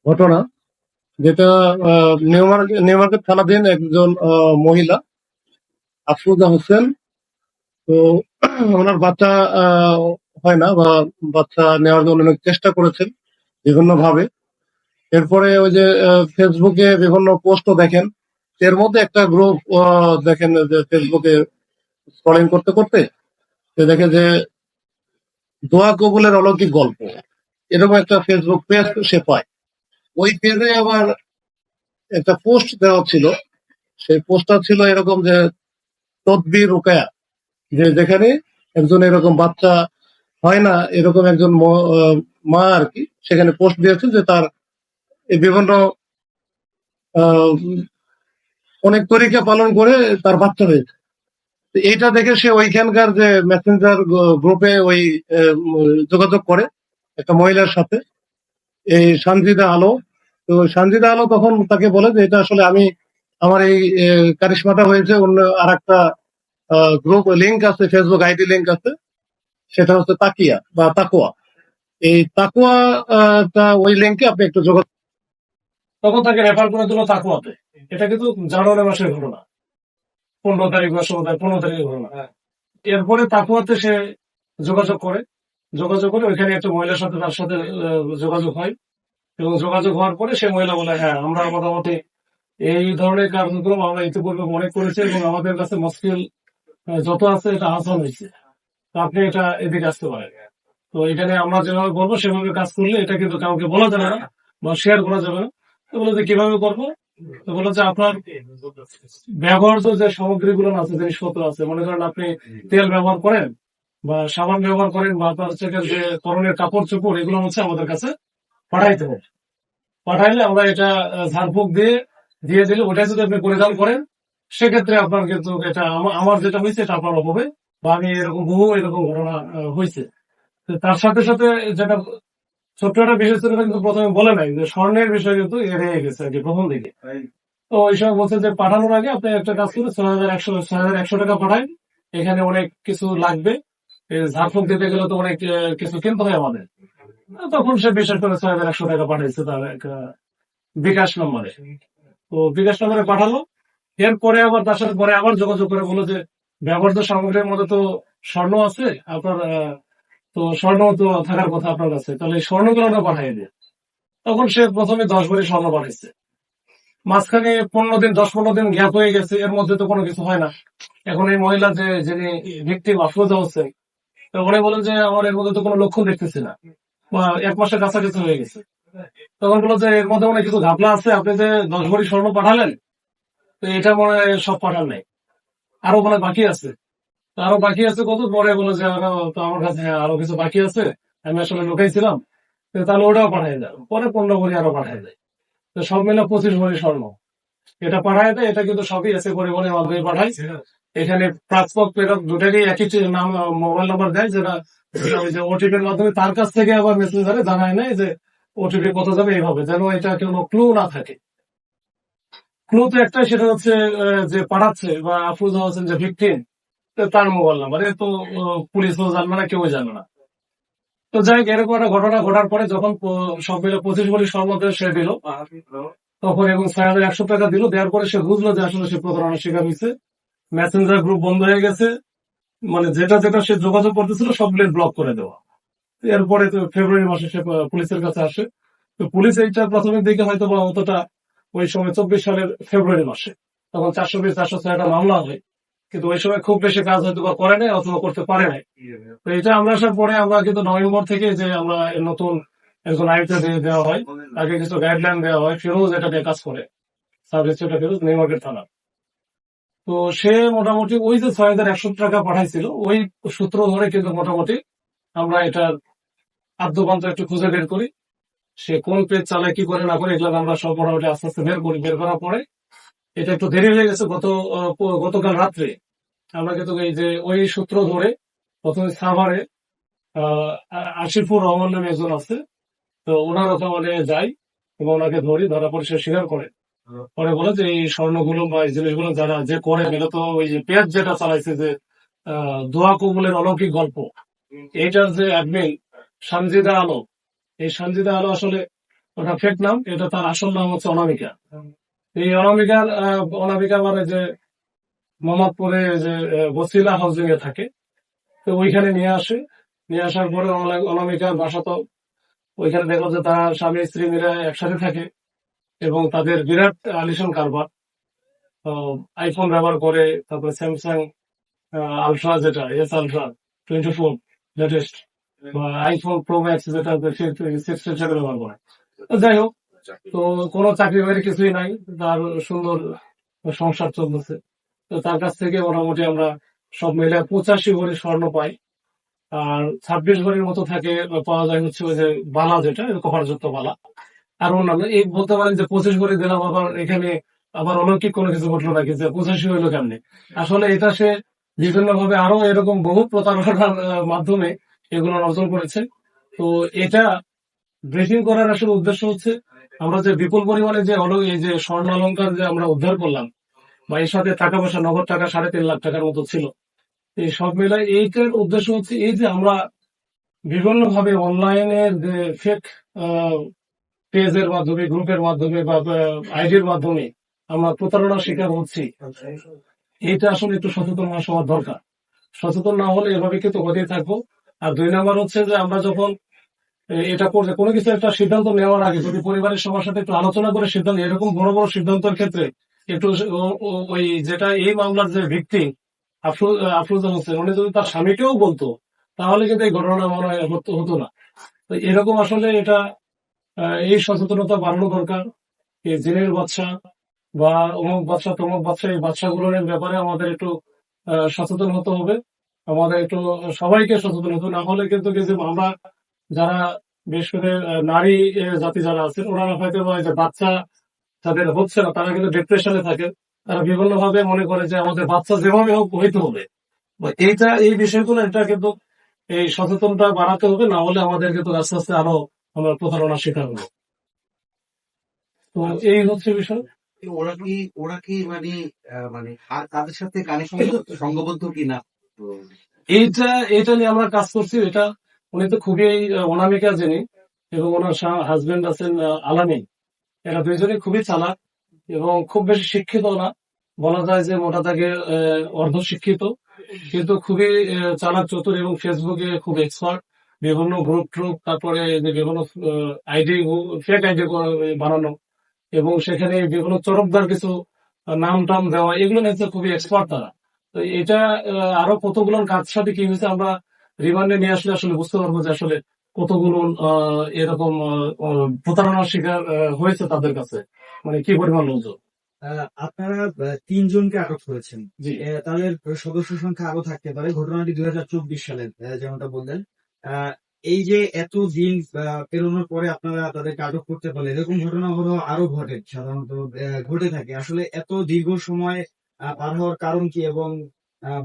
ঘটনা, যেটা new market থানাধীন একজন মহিলা আফরোজা হোসেন। তো ওনার বাচ্চা হয় না, বা বাচ্চা নেওয়ার জন্য অনেক চেষ্টা করেছেন বিভিন্ন ভাবে। এরপরে ওই যে ফেসবুকে বিভিন্ন পোস্টও দেখেন, এর মধ্যে একটা গ্রুপ দেখেন যে ফেসবুকে স্ক্রলিং করতে করতে সে দেখে যে দোয়া কবুলের অলৌকিক গল্প, এরকম একটা ফেসবুক পেজ সে পায়। ওই পেজে আবার একটা পোস্ট দেওয়া ছিল। সেই পোস্টটা ছিল এরকম যে তদবির রুকায়া, যে যেখানে একজন এরকম বাচ্চা হয় না, এরকম একজন মা আর কি সেখানে পোস্ট দিয়েছে যে তার এই বিভিন্ন আহ, অনেক তরিকা পালন করে তার বাচ্চা হয়েছে। তো এইটা দেখে সে ওইখানকার যে মেসেঞ্জার গ্রুপে ওই যোগাযোগ করে একটা মহিলার সাথে, এই সানজিদা আলো। তো সানজিদা আলো তখন তাকে বলে যে এটা আসলে আমি, আমার এই কারিশমাটা হয়েছে অন্য আর একটা গ্রুপ লিঙ্ক আছে, ফেসবুক আইডি লিঙ্ক আছে, সেটা হচ্ছে তাকিয়া বা তাকুয়া। এই তাকুয়া টা ওই লিঙ্কে আপনি একটু যোগাযোগ। তখন তাকে রেফার করে দিল তাকুয়াতে। এটা কিন্তু জানুয়ারি মাসের ঘটনা, 15 তারিখ বা 15 তারিখের ঘটনা। এরপরে তাকুয়াতে সে যোগাযোগ করে, ওইখানে একটা মহিলার সাথে তার সাথে যোগাযোগ হয়, এবং যোগাযোগ হওয়ার পরে সে মহিলা বলে, হ্যাঁ আমরা মোটামুটি এই ধরনের কার্যক্রম আমরা ইতিপূর্বে অনেক করেছি, এবং আমাদের কাছে মুশকিল যত আছে এটা আসান হয়েছে। তো আপনি এটা এদিকে আসতে পারেন। তো এখানে আমরা যেভাবে বলবো সেভাবে কাজ করলে এটা কিন্তু কাউকে বলা যাবে না বা শেয়ার করা যাবে না। তো বলে যে কিভাবে করবো, তো বলে যে আপনার ব্যবহার্য যে সামগ্রীগুলো আছে, জিনিসপত্র আছে, মনে করেন আপনি তেল ব্যবহার করেন বা সাবান ব্যবহার করেন, বা আপনার হচ্ছে যে করণের কাপড় চোপড়, এগুলো হচ্ছে আমাদের কাছে পাঠাইতে হবে। পাঠাইলে আমরা এটা ঝাড়ফুঁক দিয়ে দিয়ে দিলে ওটা যদি আপনি পরিধান করেন, সেক্ষেত্রে আপনার কিন্তু এটা আমার যেটা হয়েছে এটা আপনার হবে, বা আমি এরকম বহু এরকম ঘটনা হয়েছে। তো তার সাথে সাথে যেটা ছোট্ট একটা বিষয় ছিল, কিন্তু প্রথমে বলে নাই যে স্বর্ণের বিষয় কিন্তু এড়িয়ে গেছে আর কি প্রথম দিকে। তো ওই সময় বলছে যে পাঠানোর আগে আপনি একটা কাজ করে 6,100 টাকা পাঠান, এখানে অনেক কিছু লাগবে, ঝাড়ফুঁক দিতে গেলে তো অনেক কিছু কিনতে হয় আমাদের। তখন সে বিশেষ করে 6,100 টাকা পাঠাইছে তার এক বিকাশ নম্বরে। তো বিকাশ নম্বরে পাঠালো। এরপরে আবার তার সাথে পরে আবার যোগাযোগ করে বললো যে ব্যবহৃত সামগ্রীর মধ্যে তো স্বর্ণ আছে আপনার, তো স্বর্ণ তো থাকার কথা আপনার কাছে, তাহলে স্বর্ণগুলো আমরা পাঠাই দিই। তখন সে প্রথমে 10 ভরি স্বর্ণ পাঠাইছে। মাঝখানে 15 দিন, 10-15 দিন গ্যাপ হয়ে গেছে, এর মধ্যে তো কোনো কিছু হয় না। এখন এই মহিলা যে যিনি ভিকটিম আফরোজা হোসেন, তো উনি বলেন যে আমার এর মধ্যে তো কোনো লক্ষণ দেখতেছি না, বা 1 মাসের কাছাকাছি হয়ে গেছে। তখন বললো যে এর মধ্যে অনেক কিছু ঘাপলা আছে, আপনি যে 10 ভরি স্বর্ণ পাঠালেন, তো এটা মনে হয় সব পাঠান নাই, আরো মনে হয় বাকি আছে। তো আরো বাকি আছে কত, পরে বলে যে আরো তো আমার কাছে আরো কিছু বাকি আছে, আমি আসলে লুকাইছিলাম, তো তাহলে ওটাও পাঠিয়ে দেয়। পরে 15 ভরি আরো পাঠিয়ে দেয়। তো সব মিলে 25 ভরি স্বর্ণ এটা পাঠায় দেয়। এটা কিন্তু সবই এসে পরিবহনের মাধ্যমে পাঠায়। এখানে প্রাপক প্রেরক দুটারই একই নাম, মোবাইল নাম্বার দেয়, যেটা ওই যে ওটিপির মাধ্যমে তার কাছ থেকে আবার মেসেঞ্জারে জানায় নেয় যে ওটিপি কত যাবে, এইভাবে যেন এটা কোনো ক্লু না থাকে। ক্লু তো একটাই, সেটা হচ্ছে যে পাঠাচ্ছে বা আফরোজা হোসেন যে ভিকটিম, তার মোবাইল নাম্বার। এ তো পুলিশও জানবে না, কেউ জানবে না। তো যাই হোক, এরকম একটা ঘটনা ঘটার পরে যখন সব মিলে 25 ভরি স্বর্ণ সে দিল তখন, এবং 6,100 টাকা দিল, দেওয়ার পরে সে বুঝলো যে আসলে সে প্রতারণার শিকার হয়েছে। মেসেঞ্জার গ্রুপ বন্ধ হয়ে গেছে, মানে যেটা যেটা সে যোগাযোগ করতেছিল সবগুলো ব্লক করে দেওয়া। এরপরে তো ফেব্রুয়ারি মাসে সে পুলিশের কাছে আসে। তো পুলিশ এইটা প্রথমের দিকে হয়তো বা অতটা, ওই সময় 24 সালের ফেব্রুয়ারি মাসে তখন 420, 406 মামলা হয়, কিন্তু ওই সময় খুব বেশি কাজ হয়তো বা করে নাই অথবা করতে পারে নাই। তো এটা আমরা আসার পরে আমরা কিন্তু নভেম্বর থেকে যে আমরা নতুন একজন আইনটা দেওয়া হয়, তাকে কিছু গাইডলাইন দেওয়া হয়, ফিরোজ এটা নিয়ে কাজ করে, sub inspector Firoz, new market থানা। তো সে মোটামুটি ওই যে 6,100 টাকা পাঠাইছিল, ওই সূত্র ধরে কিন্তু মোটামুটি আমরা এটার আদ্যপান্ত একটু খুঁজে বের করি। সে কোন পেজ চালায়, কি করে না করে, এগুলো আমরা সব মোটামুটি আস্তে আস্তে বের করি। বের করার পরে এটা একটু দেরি হয়ে গেছে গতকাল রাত্রে আমরা কিন্তু এই যে ওই সূত্র ধরে প্রথমে সাভারে আশিফুর রহমান নামে একজন আছে, তো ওনার ওখানে যাই এবং ওনাকে ধরি, ধরা পরে সে স্বীকার করে। পরে বলে যে এই স্বর্ণগুলো বা এই জিনিসগুলো যারা যে করে, এটা তো ওই যে পেজ যেটা চালাইছে যে দোয়া কবুলের অলৌকিক গল্প, এইটার যে অ্যাডমিন সানজিদা আলো, এই সানজিদা আলো আসলে ওটা ফেক নাম, এটা তার আসল নাম হচ্ছে অনামিকা। এই অনামিকা মানে যে মোহাম্মদপুরে যে বসিলা হাউজিং এ থাকে, তো ওইখানে নিয়ে আসার পরে অনামিকার বাসা তো ওইখানে দেখলো যে তার স্বামী স্ত্রী মিলে একসাথে থাকে এবং তাদের বিরাট আলিশান কারবার। তো আইফোন ব্যবহার করে, তারপরে স্যামসাং আলট্রা, যেটা আলট্রা 24 লেটেস্ট, বা আইফোন প্রো ম্যাক্স যেটা 6 ব্যবহার করে। তো যাই হোক, তো কোনো চাকরি বাকরি কিছুই নাই, তার সুন্দর সংসার চলতেছে। তো তার কাছ থেকে মোটামুটি আমরা সব মিলে 85 ভরি স্বর্ণ পাই। আর 26 ভরির মতো থাকে, পাওয়া যায় হচ্ছে ওই যে বালা, যেটা কপারযুক্ত বালা। আর অন্যান্য এই বলতে পারেন যে 25 ভরি দিলাম, আবার এখানে আবার অলৌকিক কোনো কিছু ঘটলো নাকি যে 85 হইলো কেমনে। আসলে এটা সে বিভিন্ন ভাবে আরো এরকম বহু প্রতারণার মাধ্যমে এগুলো অর্জন করেছে। তো এটা ব্রিফিং করার আসলে উদ্দেশ্য হচ্ছে, আমরা যে বিপুল পরিমাণে যে এই যে স্বর্ণ অলংকার যে আমরা উদ্ধার করলাম, বা এর সাথে টাকা পয়সা, নগদ টাকা 3.5 লাখ টাকার মতো ছিল। এই সব মিলাই এইটার উদ্দেশ্য হচ্ছে এই যে আমরা বিভিন্ন ভাবে অনলাইনের যে ফেক পেজের মাধ্যমে, গ্রুপের মাধ্যমে বা আইডির মাধ্যমে আমরা প্রতারণার শিকার হচ্ছি, এটা আসলে একটু সচেতন হওয়ার দরকার। সচেতন না হলে এভাবে কিন্তু হতেই থাকবো। আর 2 নাম্বার হচ্ছে যে আমরা যখন এটা করলে কোনো কিছু একটা সিদ্ধান্ত নেওয়ার আগে যদি পরিবারের সবার সাথে একটু আলোচনা করে সিদ্ধান্ত, এরকম বড় বড় সিদ্ধান্তের ক্ষেত্রে একটু ওই যেটা এই মামলার যে ভিত্তি আফরোজা হোসেন, উনি যদি তার স্বামীকেও বলতো, তাহলে কিন্তু এই ঘটনা মনে হয় হতো না। তো এরকম আসলে এটা এই সচেতনতা বাড়ানো দরকার। এই জিনের বাচ্চা বা অমুক বাচ্চা তমুক বাচ্চা, এই বাচ্চাগুলোর ব্যাপারে আমাদের একটু সচেতন হতে হবে। আমাদের একটু সবাইকে সচেতন হতে হবে। না হলে কিন্তু কিছু আমরা যারা, বিশেষ করে নারী জাতি যারা আছেন, ওনারা হয়তো বা এই যে বাচ্চা যাদের হচ্ছে না, তারা কিন্তু ডিপ্রেশনে থাকে। তারা বিভিন্ন ভাবে মনে করে যে আমাদের বাচ্চা যেভাবে হোক হইতে হবে। এই বিষয়গুলো, এটা কিন্তু এই সচেতনতা বাড়াতে হবে, না হলে আমাদের কিন্তু আস্তে আস্তে আরো আমরা প্রতারণার শিকার হবো। তো এই হচ্ছে বিষয়। ওরা কি মানে মানে আর তাদের সাথে কানেকশন সংঘবদ্ধ কিনা? তো এইটা এটা নিয়ে আমরা কাজ করছি। এটা উনি তো খুবই অনামিকা যিনি, এবং ওনার হাজবেন্ড আছেন আলামী, এরা দুইজনই খুবই চালাক এবং খুব বেশি শিক্ষিত না, বলা যায় যে মোটা থেকে অর্ধ শিক্ষিত, কিন্তু খুবই চালাক চতুর এবং ফেসবুকে খুব এক্সপার্ট। বিভিন্ন গ্রুপ ট্রুপ, তারপরে যে বিভিন্ন আইডি, ফেক আইডি বানানো, এবং সেখানে বিভিন্ন চরকদার কিছু নাম টাম দেওয়া, এগুলো নিয়ে খুবই এক্সপার্ট তারা। তো এটা আরো কতগুলোর কাজ সাথে কি হয়েছে আমরা রিমান্ডে নিয়ে আসলে আসলে বুঝতে পারবো যে আসলে কতগুলো এরকম প্রতারণার শিকার হয়েছে তাদের কাছে, মানে কি পরিমাণ লোকজন। আপনারা 3 জনকে আটক করেছেন। জি, তাদের সদস্য সংখ্যা আরো থাকতে পারে। ঘটনাটি 2024 সালের, যেমনটা বললেন। আহ, এই যে এত দিন পেরোনোর পরে আপনারা তাদেরকে আটক করতে পারলেন, এরকম ঘটনা হলো আরো ঘটে, সাধারণত ঘটে থাকে। আসলে এত দীর্ঘ সময় পার হওয়ার কারণ কি, এবং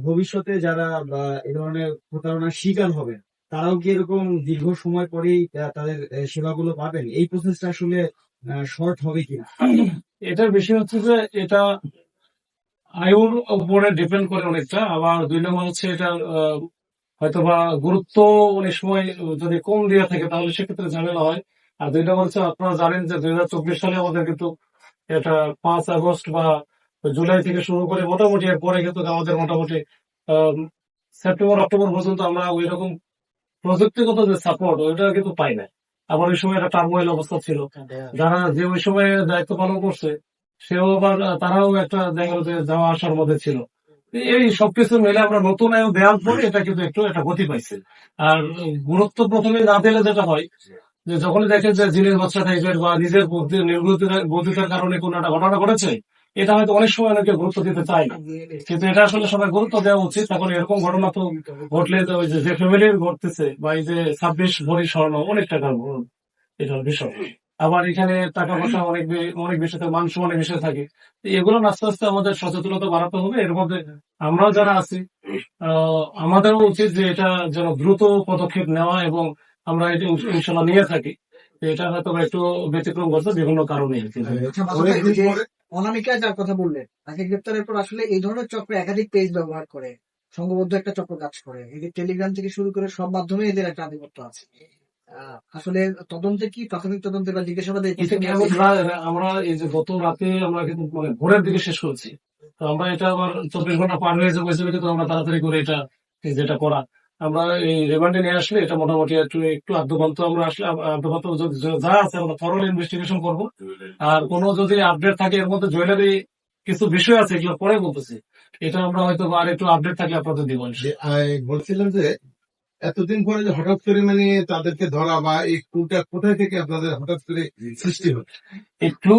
ভবিষ্যতে যারা এই ধরনের প্রতারণার শিকার হবে, তারাও কি এরকম দীর্ঘ সময় পরেই তাদের সেবাগুলো পাবেন? এই প্রসেসটা আসলে শর্ট হবে কিনা? এটার বিষয় হচ্ছে যে এটা আয়ুর উপরে ডিপেন্ড করে অনেকটা। আবার 2 নম্বর হচ্ছে এটা হয়তোবা গুরুত্ব অনেক সময় যদি কম দিয়ে থাকে তাহলে সেক্ষেত্রে ঝামেলা হয়। আর 2 নম্বর হচ্ছে, আপনারা জানেন যে 2024 সালে আমাদের কিন্তু এটা 5 আগস্ট বা জুলাই থেকে শুরু করে মোটামুটি এরপরে কিন্তু আমাদের মোটামুটি আহ, সেপ্টেম্বর অক্টোবর পর্যন্ত আমরা ওই রকম প্রযুক্তিগত যে সাপোর্ট ওইটা কিন্তু পাই না। আবার ওই সময় একটা টার্মোয়েল অবস্থা ছিল, যারা যে ওই সময় দায়িত্ব পালন করছে সেও আবার তারাও একটা দেখা গেলো যে যাওয়া আসার মধ্যে ছিল। এই সবকিছু মিলে আমরা নতুন আয়ু দেওয়ার পরে এটা কিন্তু একটু একটা গতি পাইছে। আর গুরুত্ব প্রথমে না দিলে যেটা হয়, যে যখনই দেখেন যে জিনের বাচ্চা টাইপের বা নিজের বুদ্ধিতার কারণে কোনো একটা ঘটনা ঘটেছে, এটা হয়তো অনেক সময় অনেকে গুরুত্ব দিতে চায় না, কিন্তু এটা আসলে সবাই গুরুত্ব দেওয়া উচিত। এখন এরকম ঘটনা তো ঘটলে তো ওই যে ফ্যামিলির ঘটতেছে, বা এই যে 26 ভরি স্বর্ণ অনেক টাকার এটার বিষয়। আবার এখানে টাকা পয়সা অনেক বেশি থাকে, মান সম্মানের বিষয় থাকে। তো এগুলো আস্তে আস্তে আমাদের সচেতনতা বাড়াতে হবে। এর মধ্যে আমরাও যারা আছি, আমাদেরও উচিত যে এটা যেন দ্রুত পদক্ষেপ নেওয়া, এবং আমরা এটা ইনশাল্লাহ নিয়ে থাকি। তো এটা হয়তো বা একটু ব্যতিক্রম করছে বিভিন্ন কারণে। অনামিকা যার কথা বললেন, তাকে গ্রেপ্তারের পর আসলে এই ধরনের চক্র একাধিক পেজ ব্যবহার করে সংঘবদ্ধ একটা চক্র কাজ করে। এই টেলিগ্রাম থেকে শুরু করে সব মাধ্যমে এদের একটা আধিপত্য আছে। আসলে তদন্তে কি প্রাথমিক তদন্তে বা জিজ্ঞাসাবাদে এটা কি আমরা এই যে গত রাতে আমরা কিন্তু মানে ভোরের দিকে শেষ করেছি। তো আমরা এটা আবার 24 ঘন্টা পার হয়ে যাবে কিন্তু আমরা তাড়াতাড়ি করে এটা যেটা করা আমরা এই রিমান্ডে নিয়ে আসলে এটা মোটামুটি একটু একটু আদ্যপান্ত আমরা আসলে আদ্যপান্ত যা আছে আমরা থরল ইনভেস্টিগেশন করবো। আর কোনো যদি আপডেট থাকে এর মধ্যে জুয়েলারি কিছু বিষয় আছে এগুলো পরে বলতেছি, এটা আমরা হয়তো আর একটু আপডেট থাকলে আপনাদের দিব। বলছিলাম যে এতদিন পরে যে হঠাৎ করে মানে তাদেরকে ধরা বা এই ক্লুটা কোথায় থেকে আপনাদের হঠাৎ করে সৃষ্টি হলো? একটু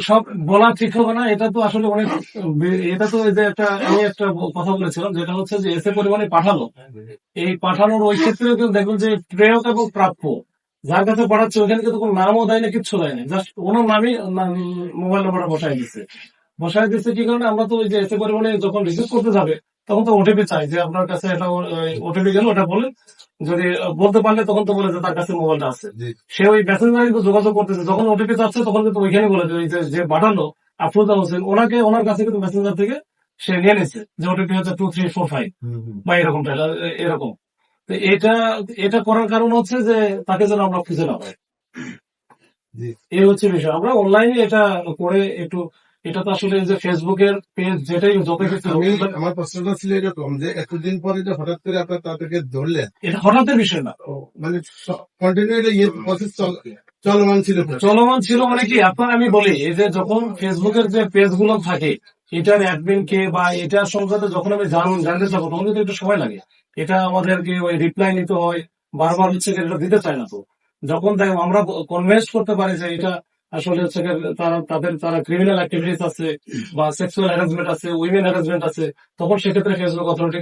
সব বলা ঠিক হবে না, এটা তো আসলে অনেক এটা তো এই যে আমি একটা কথা বলেছিলাম যেটা হচ্ছে যে এসে পরিমাণে পাঠালো, এই পাঠানোর ওই ক্ষেত্রে কিন্তু দেখবেন যে প্রেরক এবং প্রাপ্য যার কাছে পাঠাচ্ছে ওইখানে কিন্তু কোনো নামও দেয় না, কিচ্ছু দেয় না, জাস্ট ওনার নামই মোবাইল নাম্বারটা বসায় দিচ্ছে কি কারণে আমরা তো ওই যে এসে পরিমাণে যখন রিসিভ করতে যাবে তখন তো ওটিপি চাই যে আপনার কাছে এটা ওটিপি গেল ওটা বলে যদি বলতে পারলে তখন তো বলে যে তার কাছে মোবাইলটা আছে, সে ওই মেসেঞ্জারে কিন্তু যোগাযোগ করতেছে, যখন ওটিপি চাচ্ছে তখন কিন্তু ওইখানে বলে যে ওই যে পাঠালো আফরোজা হোসেন ওনাকে ওনার কাছে কিন্তু মেসেঞ্জার থেকে সে নিয়ে নিচ্ছে যে ওটিপি হচ্ছে 2345 বা এরকম। তো এটা করার কারণ হচ্ছে যে তাকে যেন আমরা খুঁজে না পাই, এই হচ্ছে বিষয়। আমরা অনলাইনে এটা করে একটু এটা তো আসলে যে ফেসবুকের পেজ যেটাই আমার প্রশ্নটা ছিল এরকম যে এতদিন পরে যে হঠাৎ করে আপনার তাদেরকে ধরলেন, এটা হঠাৎের বিষয় না, মানে কন্টিনিউলি প্রসেস চলমান ছিল মানে কি আপনার আমি বলি এই যে যখন ফেসবুকের যে পেজ গুলো থাকে এটার অ্যাডমিন কে বা এটার সংক্রান্ত যখন আমি জানতে চাবো তখন কিন্তু একটু সময় লাগে, এটা আমাদেরকে ওই রিপ্লাই নিতে হয়, বারবার হচ্ছে এটা দিতে চায় না। তো যখন দেখো আমরা কনভিন্স করতে পারি যে এটা আসলে হচ্ছে তারা ক্রিমিনাল অ্যাক্টিভিটিস আছে বা সেক্সুয়াল হ্যারাসমেন্ট আছে, উইমেন হ্যারাসমেন্ট আছে, তখন সেক্ষেত্রে ফেসবুক অথরিটি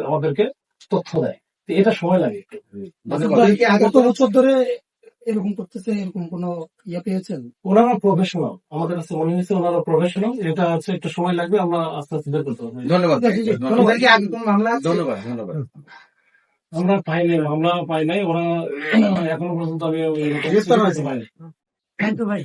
আমাদেরকে তথ্য দেয়। তো এটা সময় লাগে একটু। কত বছর ধরে এরকম করতেছে, এরকম কোনো ইয়ে পেয়েছেন? ওনারা প্রফেশনাল, আমাদের কাছে মনে হয়েছে ওনারা প্রফেশনাল, এটা হচ্ছে একটু সময় লাগবে, আমরা আস্তে আস্তে বের করতে হবে। ধন্যবাদ। ওদের কি আগে কোনো মামলা আছে? ধন্যবাদ। আমরা পাই নাই, ওরা এখনো পর্যন্ত আমি থ্যাংক ইউ ভাই।